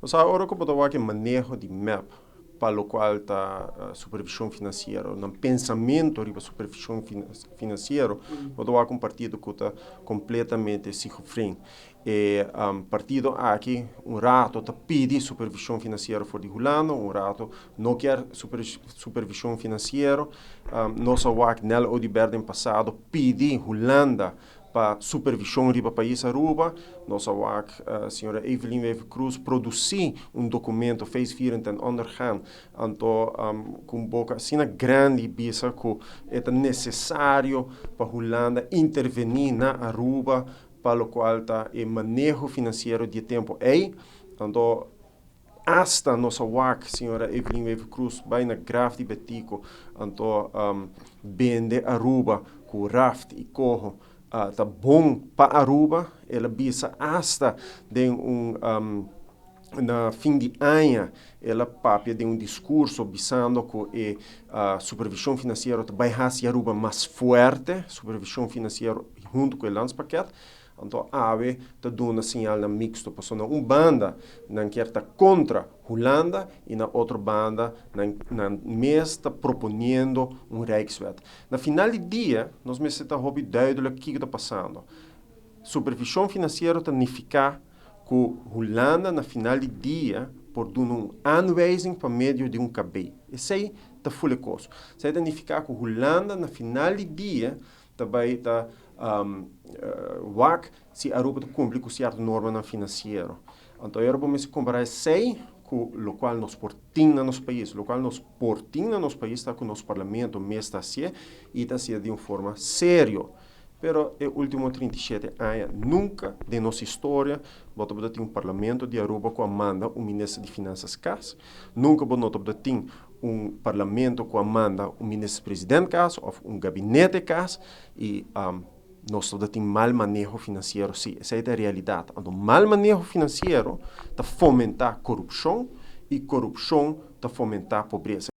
Nós agora como que manejo de MEP, para o qual está supervisão financeira, no pensamento de supervisão financeira, eu com um partido que está completamente esquizofrênico. E partido aqui, rato, está pedindo supervisão financeira for de Holanda, rato não quer supervisão financeira. Nós, nela Odiberden passado, pedi Holanda para supervisão do país Aruba, nossa a senhora Evelyn Wever Cruz produzir documento, fez vir em ondergaan, então com boca assim grande bisa que é necessário para Holanda intervenir na Aruba, para o qual está o manejo financeiro de tempo aí, então hasta nossa senhora Evelyn Wever Cruz vai na graf de Betico, então vende Aruba com raft e corro. Tá bom para Aruba, ela bisa hasta de na fim de ano, ela papia de discurso bisando que a supervisão financeira vai fazer Aruba mais forte, supervisão financeira junto com o landspaquete. Então, a AVE está dando sinal na mixto, porque banda não quer estar contra Holanda e na outra banda não está propondo Rijkswet. Na final do dia, nós estamos hobby duidelijk o que está passando. Supervisão financeira significa que Holanda, na final do dia, por dar aanwijzing para meio de KB. Isso aí está full coisa. Isso significa que Holanda, na final do dia, vai estar se a Europa cumpre com certa norma financeira. Então, a Europa vai comparar sei com o qual nós portamos no nosso país, o qual nós portamos no nosso país está com o nosso parlamento, mas está assim, e está assim de uma forma séria. Pero, nos últimos 37 anos, nunca de nossa história, nós ter parlamento de Aruba que manda ministro de Finanças casa, nunca nós ter parlamento que manda ministro-presidente casa, ou gabinete casa, e nós temos mal manejo financeiro, sim, essa é a realidade. O mal manejo financeiro está fomentar corrupção, e corrupção está fomentar pobreza.